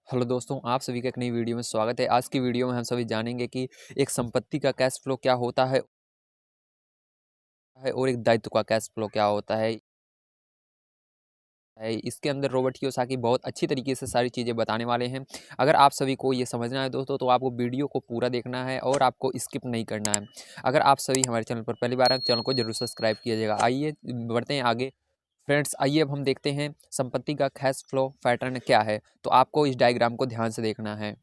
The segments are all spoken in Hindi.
हेलो दोस्तों, आप सभी का एक नई वीडियो में स्वागत है। आज की वीडियो में हम सभी जानेंगे कि एक संपत्ति का कैश फ्लो क्या होता है और एक दायित्व का कैश फ्लो क्या होता है। इसके अंदर रॉबर्ट कियोसाकी बहुत अच्छी तरीके से सारी चीज़ें बताने वाले हैं। अगर आप सभी को ये समझना है दोस्तों, तो आपको वीडियो को पूरा देखना है और आपको स्किप नहीं करना है। अगर आप सभी हमारे चैनल पर पहली बार आए, चैनल को जरूर सब्सक्राइब कीजिएगा। आइए बढ़ते हैं आगे। फ्रेंड्स, आइए अब हम देखते हैं संपत्ति का कैश फ्लो पैटर्न क्या है। तो आपको इस डायग्राम को ध्यान से देखना है।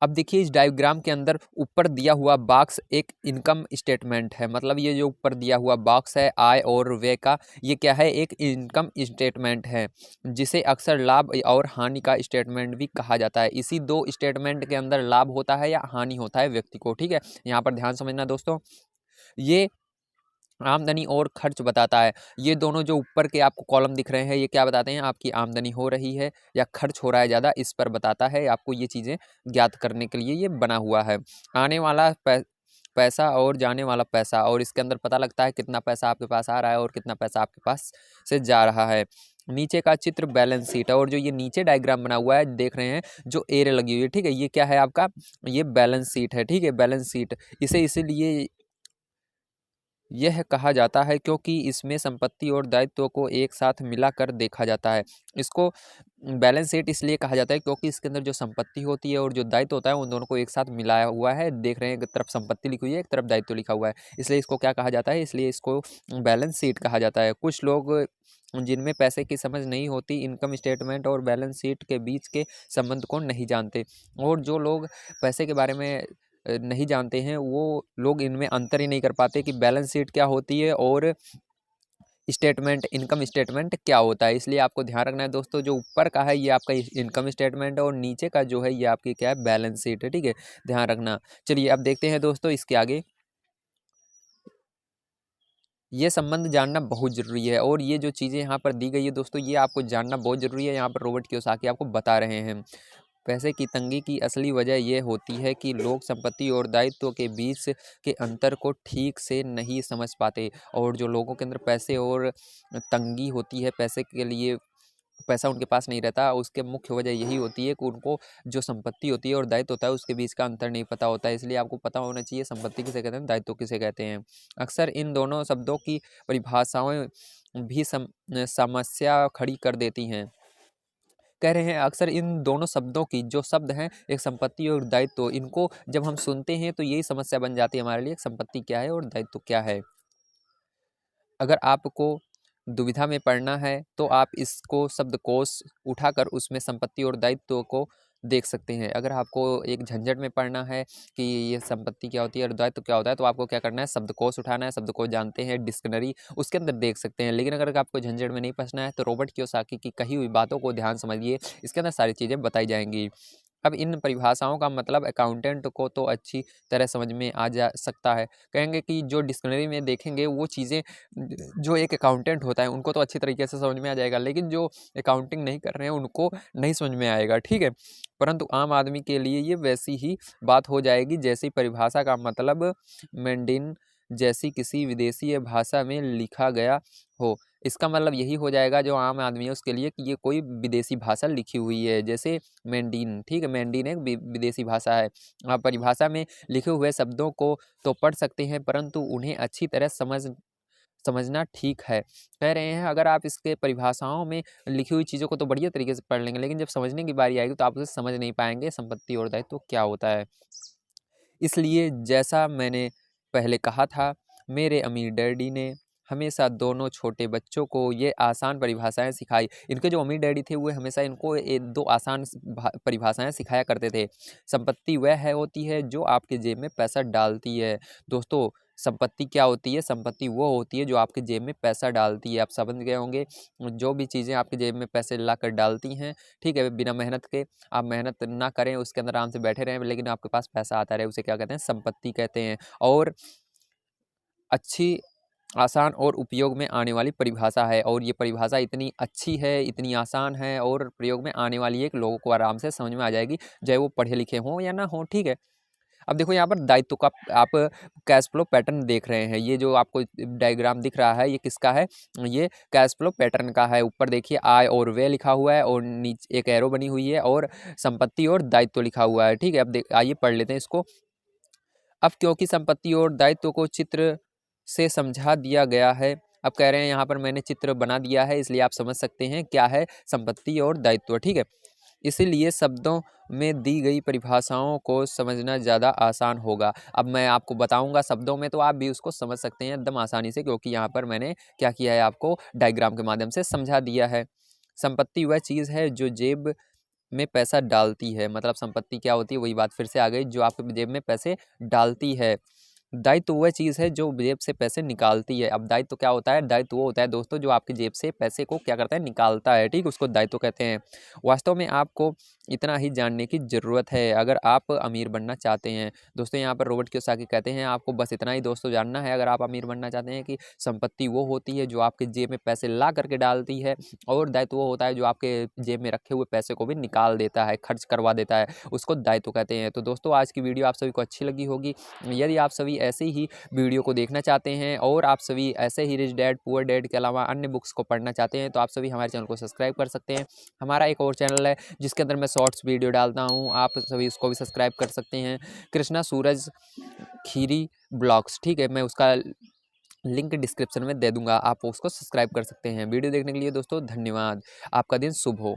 अब देखिए, इस डायग्राम के अंदर ऊपर दिया हुआ बॉक्स एक इनकम स्टेटमेंट है। मतलब ये जो ऊपर दिया हुआ बॉक्स है आय और व्यय का, ये क्या है? एक इनकम स्टेटमेंट है, जिसे अक्सर लाभ और हानि का स्टेटमेंट भी कहा जाता है। इसी दो स्टेटमेंट के अंदर लाभ होता है या हानि होता है व्यक्ति को। ठीक है, यहाँ पर ध्यान समझना दोस्तों। ये आमदनी और खर्च बताता है। ये दोनों जो ऊपर के आपको कॉलम दिख रहे हैं, ये क्या बताते हैं? आपकी आमदनी हो रही है या खर्च हो रहा है ज़्यादा, इस पर बताता है। आपको ये चीज़ें ज्ञात करने के लिए ये बना हुआ है। आने वाला पैसा और जाने वाला पैसा, और इसके अंदर पता लगता है कितना पैसा आपके पास आ रहा है और कितना पैसा आपके पास से जा रहा है। नीचे का चित्र बैलेंस शीट है, और जो ये नीचे डायग्राम बना हुआ है देख रहे हैं, जो एरे लगी हुई है, ठीक है, ये क्या है आपका? ये बैलेंस शीट है। ठीक है, बैलेंस शीट इसे इसीलिए यह कहा जाता है क्योंकि इसमें संपत्ति और दायित्व को एक साथ मिलाकर देखा जाता है। इसको बैलेंस शीट इसलिए कहा जाता है क्योंकि इसके अंदर जो संपत्ति होती है और जो दायित्व होता है, उन दोनों को एक साथ मिलाया हुआ है। देख रहे हैं, एक तरफ संपत्ति लिखी हुई है, एक तरफ दायित्व लिखा हुआ है, इसलिए इसको क्या कहा जाता है? इसलिए इसको बैलेंस शीट कहा जाता है। कुछ लोग जिनमें पैसे की समझ नहीं होती, इनकम स्टेटमेंट और बैलेंस शीट के बीच के संबंध को नहीं जानते, और जो लोग पैसे के बारे में नहीं जानते हैं, वो लोग इनमें अंतर ही नहीं कर पाते कि बैलेंस शीट क्या होती है और स्टेटमेंट, इनकम स्टेटमेंट क्या होता है। इसलिए आपको ध्यान रखना है दोस्तों, जो ऊपर का है ये आपका इनकम स्टेटमेंट है, और नीचे का जो है ये आपकी क्या है? बैलेंस शीट है। ठीक है, ध्यान रखना। चलिए अब देखते हैं दोस्तों इसके आगे। ये संबंध जानना बहुत ज़रूरी है, और ये जो चीज़ें यहाँ पर दी गई है दोस्तों, ये आपको जानना बहुत ज़रूरी है। यहाँ पर रॉबर्ट कियोसाकी आपको बता रहे हैं। पैसे की तंगी की असली वजह ये होती है कि लोग संपत्ति और दायित्व के बीच के अंतर को ठीक से नहीं समझ पाते, और जो लोगों के अंदर पैसे और तंगी होती है, पैसे के लिए पैसा उनके पास नहीं रहता, उसके मुख्य वजह यही होती है कि उनको जो संपत्ति होती है और दायित्व होता है, उसके बीच का अंतर नहीं पता होता है। इसलिए आपको पता होना चाहिए संपत्ति किसे कहते हैं, दायित्व किसे कहते हैं। अक्सर इन दोनों शब्दों की परिभाषाएं भी समस्या खड़ी कर देती हैं। कह रहे हैं अक्सर इन दोनों शब्दों की, जो शब्द हैं एक संपत्ति और दायित्व, इनको जब हम सुनते हैं तो यही समस्या बन जाती है हमारे लिए, संपत्ति क्या है और दायित्व क्या है। अगर आपको दुविधा में पड़ना है तो आप इसको शब्दकोश उठाकर उसमें संपत्ति और दायित्व को देख सकते हैं। अगर आपको एक झंझट में पड़ना है कि ये संपत्ति क्या होती है और दायित्व क्या होता है, तो आपको क्या करना है? शब्दकोश उठाना है। शब्दकोश जानते हैं, डिक्शनरी, उसके अंदर देख सकते हैं। लेकिन अगर आपको झंझट में नहीं फंसना है, तो रॉबर्ट कियोसाकी की कही हुई बातों को ध्यान समझिए, इसके अंदर सारी चीज़ें बताई जाएंगी। अब इन परिभाषाओं का मतलब अकाउंटेंट को तो अच्छी तरह समझ में आ जा सकता है। कहेंगे कि जो डिक्शनरी में देखेंगे वो चीज़ें, जो एक अकाउंटेंट होता है उनको तो अच्छी तरीके से समझ में आ जाएगा, लेकिन जो अकाउंटिंग नहीं कर रहे हैं उनको नहीं समझ में आएगा। ठीक है, परंतु आम आदमी के लिए ये वैसी ही बात हो जाएगी जैसी परिभाषा का मतलब मैंडीन जैसी किसी विदेशी भाषा में लिखा गया हो। इसका मतलब यही हो जाएगा जो आम आदमी है उसके लिए, कि ये कोई विदेशी भाषा लिखी हुई है, जैसे मैंडीन। ठीक है, मैंडीन एक विदेशी भाषा है। आप परिभाषा में लिखे हुए शब्दों को तो पढ़ सकते हैं, परंतु उन्हें अच्छी तरह समझना ठीक है। कह रहे हैं अगर आप इसके परिभाषाओं में लिखी हुई चीज़ों को तो बढ़िया तरीके से पढ़ लेंगे, लेकिन जब समझने की बारी आएगी तो आप उसे समझ नहीं पाएंगे, संपत्ति और दायित्व क्या होता है। इसलिए जैसा मैंने पहले कहा था, मेरे अमीर डैडी ने हमेशा दोनों छोटे बच्चों को ये आसान परिभाषाएं सिखाई। इनके जो अमीर डैडी थे वो हमेशा इनको ये दो आसान परिभाषाएं सिखाया करते थे। संपत्ति वह है होती है जो आपके जेब में पैसा डालती है। दोस्तों, संपत्ति क्या होती है? संपत्ति वो होती है जो आपके जेब में पैसा डालती है। आप समझ गए होंगे, जो भी चीज़ें आपके जेब में पैसे ला कर डालती हैं, ठीक है, बिना मेहनत के, आप मेहनत ना करें, उसके अंदर आराम से बैठे रहें, लेकिन आपके पास पैसा आता रहे, उसे क्या कहते हैं? संपत्ति कहते हैं। और अच्छी, आसान और उपयोग में आने वाली परिभाषा है, और ये परिभाषा इतनी अच्छी है, इतनी आसान है और प्रयोग में आने वाली है कि लोगों को आराम से समझ में आ जाएगी, चाहे वो पढ़े लिखे हों या ना हों। ठीक है, अब देखो यहाँ पर दायित्व का आप कैश फ्लो पैटर्न देख रहे हैं। ये जो आपको डायग्राम दिख रहा है ये किसका है, ये कैश फ्लो पैटर्न का है। ऊपर देखिए आय और व्यय लिखा हुआ है और नीचे एक एरो बनी हुई है और संपत्ति और दायित्व लिखा हुआ है। ठीक है, अब आइए पढ़ लेते हैं इसको। अब क्योंकि संपत्ति और दायित्व को चित्र से समझा दिया गया है, अब कह रहे हैं यहाँ पर मैंने चित्र बना दिया है, इसलिए आप समझ सकते हैं क्या है संपत्ति और दायित्व। ठीक है, इसीलिए शब्दों में दी गई परिभाषाओं को समझना ज़्यादा आसान होगा। अब मैं आपको बताऊंगा शब्दों में, तो आप भी उसको समझ सकते हैं एकदम आसानी से, क्योंकि यहाँ पर मैंने क्या किया है, आपको डायग्राम के माध्यम से समझा दिया है। संपत्ति वह चीज़ है जो जेब में पैसा डालती है, मतलब संपत्ति क्या होती है, वही बात फिर से आ गई, जो आपके जेब में पैसे डालती है। दायित्व वह चीज़ है जो जेब से पैसे निकालती है। अब दायित्व क्या होता है, दायित्व वो होता है दोस्तों जो आपकी जेब से पैसे को क्या करता है, निकालता है। ठीक, उसको दायित्व कहते हैं। वास्तव में आपको इतना ही जानने की ज़रूरत है अगर आप अमीर बनना चाहते हैं। दोस्तों यहाँ पर रॉबर्ट कियोसाकी कहते हैं आपको बस इतना ही दोस्तों जानना है अगर आप अमीर बनना चाहते हैं, कि संपत्ति वो होती है जो आपके जेब में पैसे ला करके डालती है, और दायित्व वो होता है जो आपके जेब में रखे हुए पैसे को भी निकाल देता है, खर्च करवा देता है, उसको दायित्व कहते हैं। तो दोस्तों आज की वीडियो आप सभी को अच्छी लगी होगी। यदि आप सभी ऐसे ही वीडियो को देखना चाहते हैं और आप सभी ऐसे ही रिच डैड पुअर डैड के अलावा अन्य बुक्स को पढ़ना चाहते हैं, तो आप सभी हमारे चैनल को सब्सक्राइब कर सकते हैं। हमारा एक और चैनल है जिसके अंदर मैं शॉर्ट्स वीडियो डालता हूँ, आप सभी उसको भी सब्सक्राइब कर सकते हैं, कृष्णा सूरज खीरी ब्लॉग्स। ठीक है, मैं उसका लिंक डिस्क्रिप्शन में दे दूंगा, आप उसको सब्सक्राइब कर सकते हैं। वीडियो देखने के लिए दोस्तों धन्यवाद। आपका दिन शुभ हो।